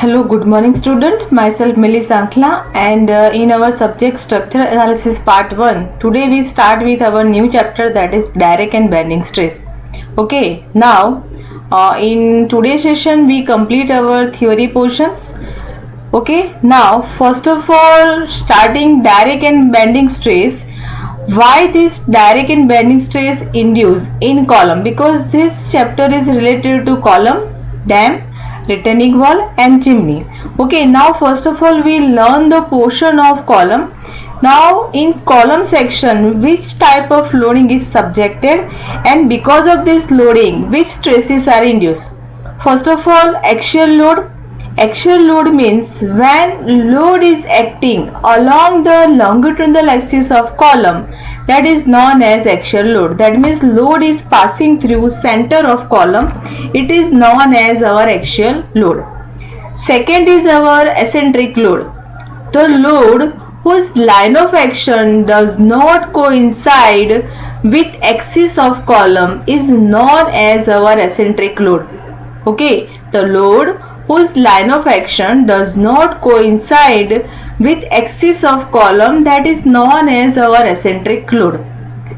Hello, good morning student. Myself Millie Sankla and in our subject structure analysis part 1, today we start with our new chapter, that is direct and bending stress. Okay, now in today's session we complete our theory portions. Okay, now first of all, starting direct and bending stress. Why this direct and bending stress induced in column? Because this chapter is related to column, dam, retaining wall and chimney. Okay, now first of all we learn the portion of column. Now in column section, which type of loading is subjected, and because of this loading which stresses are induced? First of all, axial load. Axial load means when load is acting along the longitudinal axis of column, that is known as axial load. That means load is passing through center of column. It is known as our axial load. Second is our eccentric load. The load whose line of action does not coincide with axis of column is known as our eccentric load. Okay, the load whose line of action does not coincide with axis of column, that is known as our eccentric load.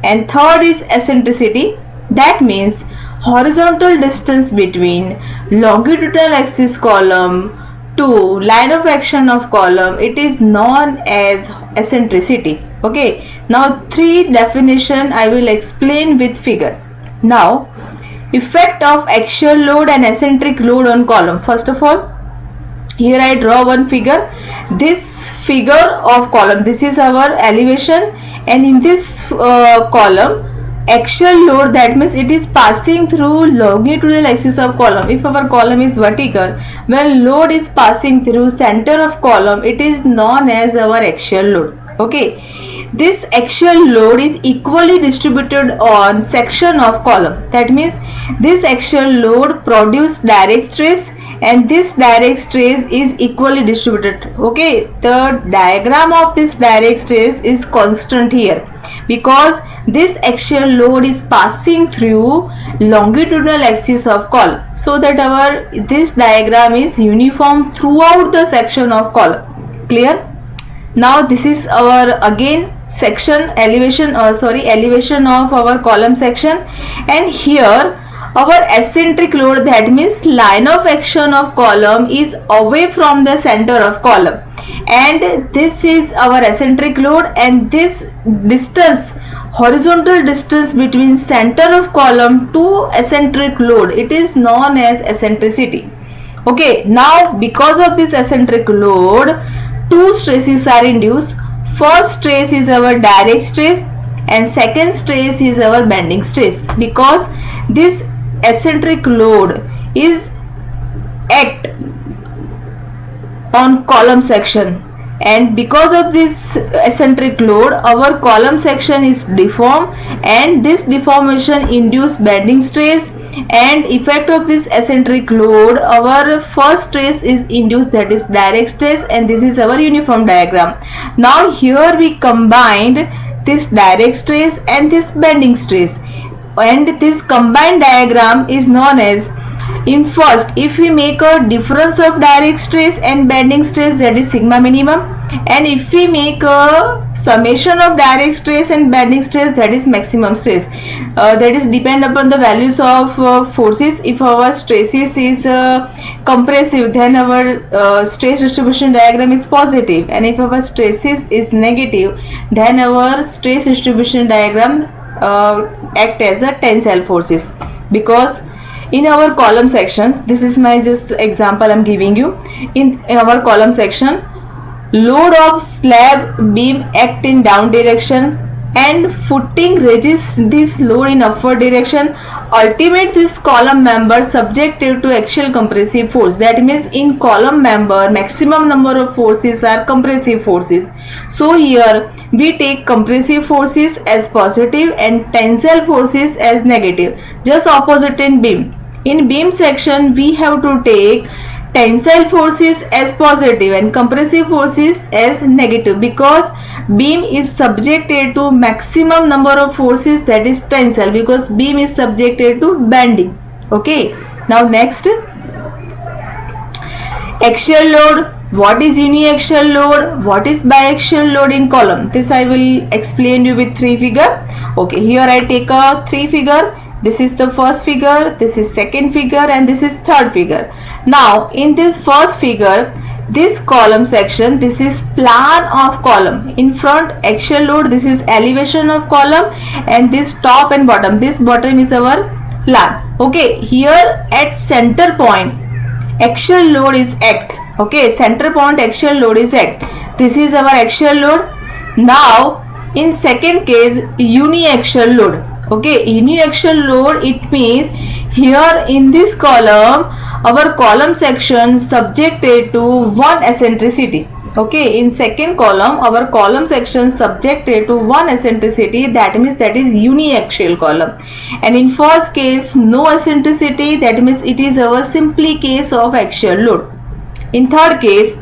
And third is eccentricity. That means horizontal distance between longitudinal axis column to line of action of column, it is known as eccentricity. Okay, now three definition I will explain with figure. Now effect of axial load and eccentric load on column. First of all, here I draw one figure. This figure of column, this is our elevation, and in this column, axial load, that means it is passing through longitudinal axis of column. If our column is vertical, when load is passing through center of column, it is known as our axial load. Okay, this axial load is equally distributed on section of column. That means this axial load produces direct stress and this direct stress is equally distributed. Okay, the diagram of this direct stress is constant here because this axial load is passing through longitudinal axis of column, so that this diagram is uniform throughout the section of column. Clear? Now this is our again section elevation of our column section, and here our eccentric load, that means line of action of column is away from the center of column, and this is our eccentric load, and this distance, horizontal distance between center of column to eccentric load, it is known as eccentricity. Okay, now because of this eccentric load, two stresses are induced. First stress is our direct stress and second stress is our bending stress, because this eccentric load is act on column section, and because of this eccentric load our column section is deformed, and this deformation induce bending stress, and effect of this eccentric load our first stress is induced, that is direct stress, and this is our uniform diagram. Now here we combined this direct stress and this bending stress, and this combined diagram is known as, in first, if we make a difference of direct stress and bending stress, that is sigma minimum, and if we make a summation of direct stress and bending stress, that is maximum stress. That is depend upon the values of forces. If our stresses is compressive, then our stress distribution diagram is positive, and if our stresses is negative, then our stress distribution diagram act as a tensile forces. Because in our column section, this is my just example I am giving you. In our column section, load of slab beam act in down direction and footing resists this load in upward direction. Ultimate this column member subjected to axial compressive force. That means in column member maximum number of forces are compressive forces. So here we take compressive forces as positive and tensile forces as negative. Just opposite in beam. In beam section we have to take tensile forces as positive and compressive forces as negative, because beam is subjected to maximum number of forces, that is tensile, because beam is subjected to bending. Okay, now next, axial load, what is uniaxial load, what is biaxial load in column. This I will explain you with 3 figure. Okay, here I take a 3 figure. This is the first figure, this is second figure, and this is third figure. Now in this first figure, this column section, this is plan of column. In front axial load, this is elevation of column, and this top and bottom, this bottom is our plan. Okay, here at center point axial load is act. Okay, center point axial load is act. This is our axial load. Now in second case, uniaxial load. Okay, uniaxial load, it means here in this column our column section subjected to one eccentricity. Okay, in second column our column section subjected to one eccentricity, that means that is uniaxial column. And in first case no eccentricity, that means it is our simply case of axial load. In third case,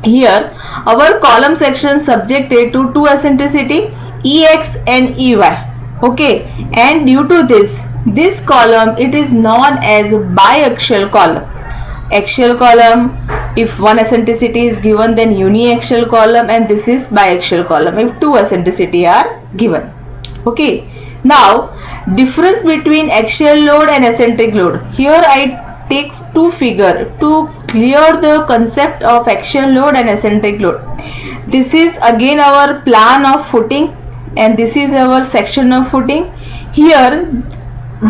here our column section subjected to two eccentricity, Ex and Ey. Okay, and due to this column, it is known as biaxial column. Axial column, if one eccentricity is given, then uniaxial column, and this is biaxial column if two eccentricity are given. Okay, now difference between axial load and eccentric load. Here I take two figure to clear the concept of axial load and eccentric load. This is again our plan of footing, and this is our section of footing. Here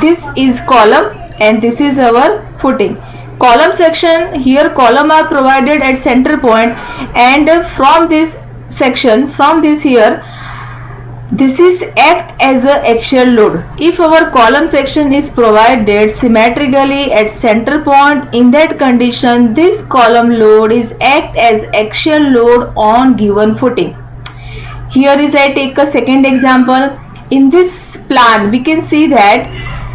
this is column and this is our footing. Column section, here column are provided at center point, and from this section, from this here, this is act as a axial load. If our column section is provided symmetrically at center point, in that condition this column load is act as axial load on given footing. Here is I take a second example. In this plan we can see that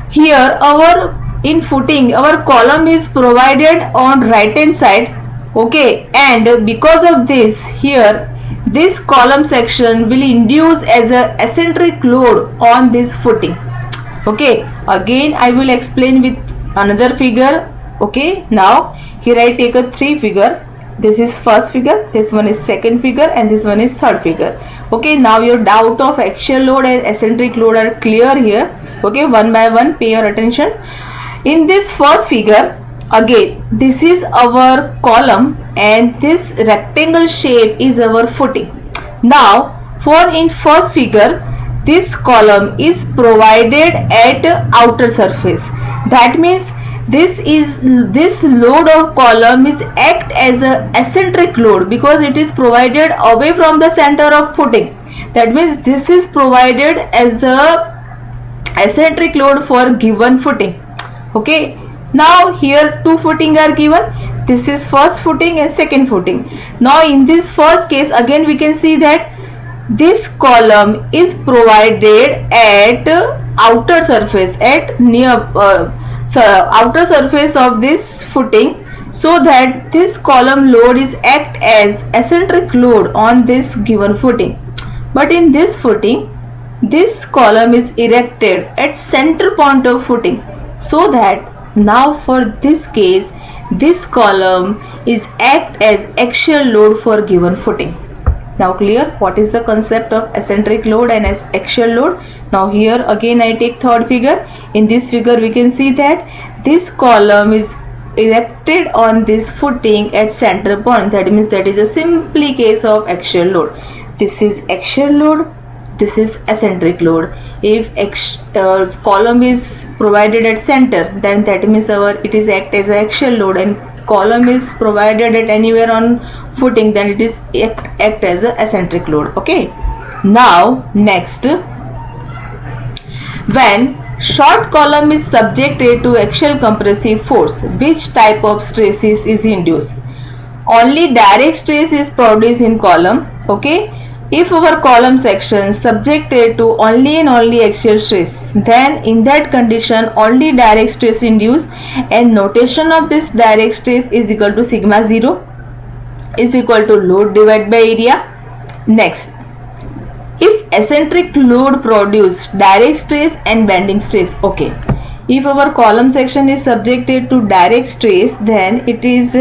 here our in footing our column is provided on right hand side. Okay, and because of this, here this column section will induce as a eccentric load on this footing. Okay, again I will explain with another figure. Okay, now here I take a 3 figure. This is first figure, this one is second figure, and this one is third figure. Okay, now your doubt of axial load and eccentric load are clear here. Okay, one by one pay your attention. In this first figure, again this is our column and this rectangle shape is our footing. Now for in first figure, this column is provided at outer surface. That means this load of column is act as a eccentric load because it is provided away from the center of footing. That means this is provided as a eccentric load for given footing. Okay, now here two footing are given. This is first footing and second footing. Now in this first case, again we can see that this column is provided at outer surface, at near outer surface of this footing, so that this column load is act as eccentric load on this given footing. But in this footing, this column is erected at center point of footing, so that now for this case this column is act as axial load for given footing. Now clear what is the concept of eccentric load and as axial load. Now here again I take third figure. In this figure we can see that this column is erected on this footing at center point. That means that is a simply case of axial load. This is axial load, this is eccentric load. If column is provided at center, then that means it is act as axial load, and column is provided at anywhere on footing, then it is act as a eccentric load. Okay, now next, when short column is subjected to axial compressive force, which type of stresses is induced? Only direct stress is produced in column. Okay, if our column section subjected to only and only axial stress, then in that condition only direct stress induced, and notation of this direct stress is equal to sigma 0 is equal to load divided by area. Next, if eccentric load produce direct stress and bending stress. Okay, if our column section is subjected to direct stress, then it is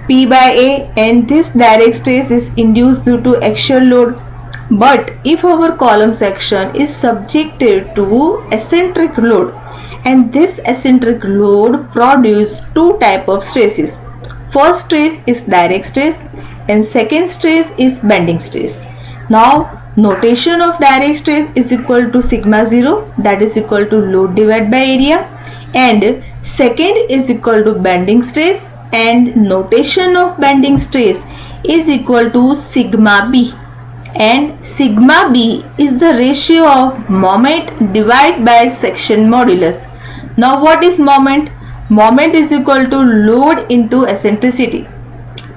P by A, and this direct stress is induced due to axial load. But if our column section is subjected to eccentric load, and this eccentric load produce two type of stresses. First stress is direct stress and second stress is bending stress. Now notation of direct stress is equal to sigma 0, that is equal to load divided by area, and second is equal to bending stress, and notation of bending stress is equal to sigma b, and sigma b is the ratio of moment divided by section modulus. Now what is moment? Moment is equal to load into eccentricity.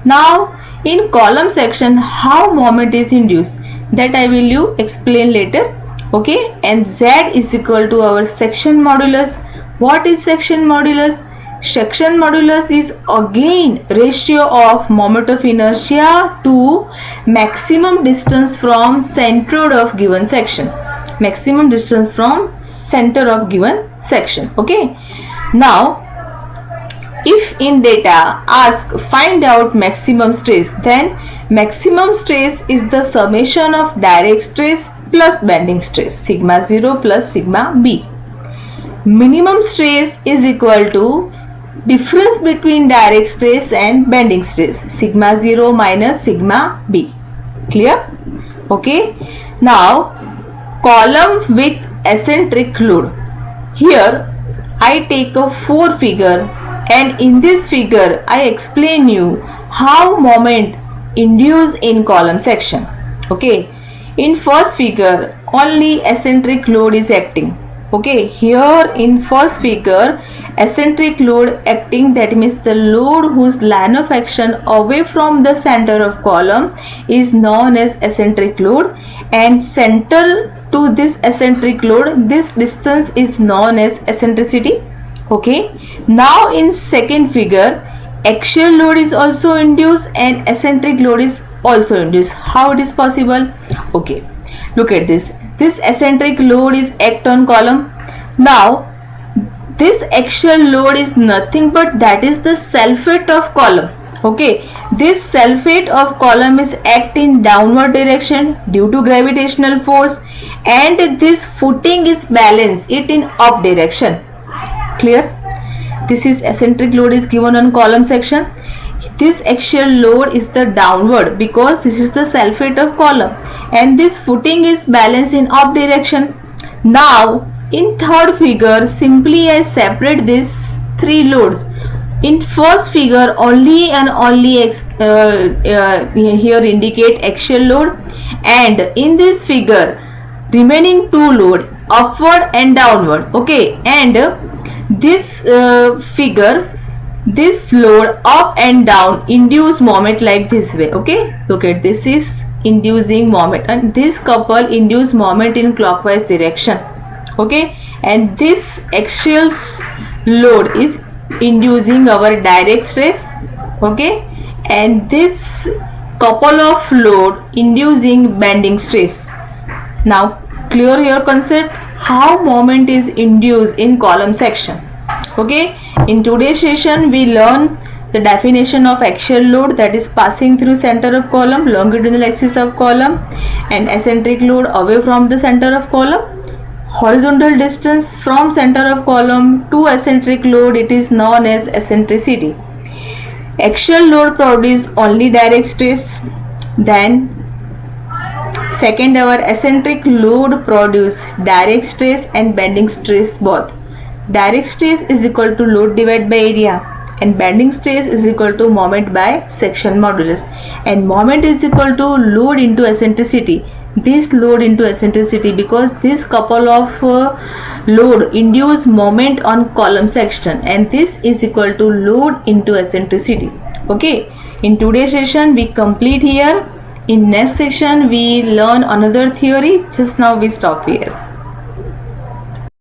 Now in column section, how moment is induced, that I will you explain later. Okay, and Z is equal to our section modulus. What is section modulus? Section modulus is again ratio of moment of inertia to maximum distance from center of given section. Maximum distance from center of given section. Okay. Now if in data ask find out maximum stress, then maximum stress is the summation of direct stress plus bending stress, sigma 0 plus sigma b. Minimum stress is equal to difference between direct stress and bending stress, sigma 0 minus sigma b. Clear? Okay. Now column with eccentric load. Here I take a 4 figure, and in this figure I explain you how moment induced in column section. Okay, in first figure only eccentric load is acting. Okay, here in first figure eccentric load acting, that means the load whose line of action away from the center of column is known as eccentric load, and center to this eccentric load, this distance is known as eccentricity. Okay, now in second figure axial load is also induced and eccentric load is also induced. How it is possible? Okay, look at this. This eccentric load is act on column. Now this axial load is nothing but that is the self-weight of column. Okay, this self-weight of column is act in downward direction due to gravitational force, and this footing is balanced it in up direction. Clear? This is eccentric load is given on column section. This axial load is the downward because this is the self-weight of column, and this footing is balanced in up direction. Now in third figure simply I separate these three loads. In first figure only and only here indicate axial load, and in this figure remaining two load upward and downward. Okay, and this figure, this load up and down induce moment like this way. Okay, look at this is inducing moment, and this couple induce moment in clockwise direction. Okay, and this axial load is inducing our direct stress. Okay, and this couple of load inducing bending stress. Now clear your concept how moment is induced in column section. Okay, in today's session we learn the definition of axial load, that is passing through center of column, longitudinal axis of column, and eccentric load away from the center of column. Horizontal distance from center of column to eccentric load, it is known as eccentricity. Axial load produce only direct stress. Then second, our eccentric load produce direct stress and bending stress both. Direct stress is equal to load divided by area, and bending stress is equal to moment by section modulus, and moment is equal to load into eccentricity. This load into eccentricity because this couple of load induce moment on column section, and this is equal to load into eccentricity. Okay, in today's session we complete here. In next session we learn another theory. Just now we stop here.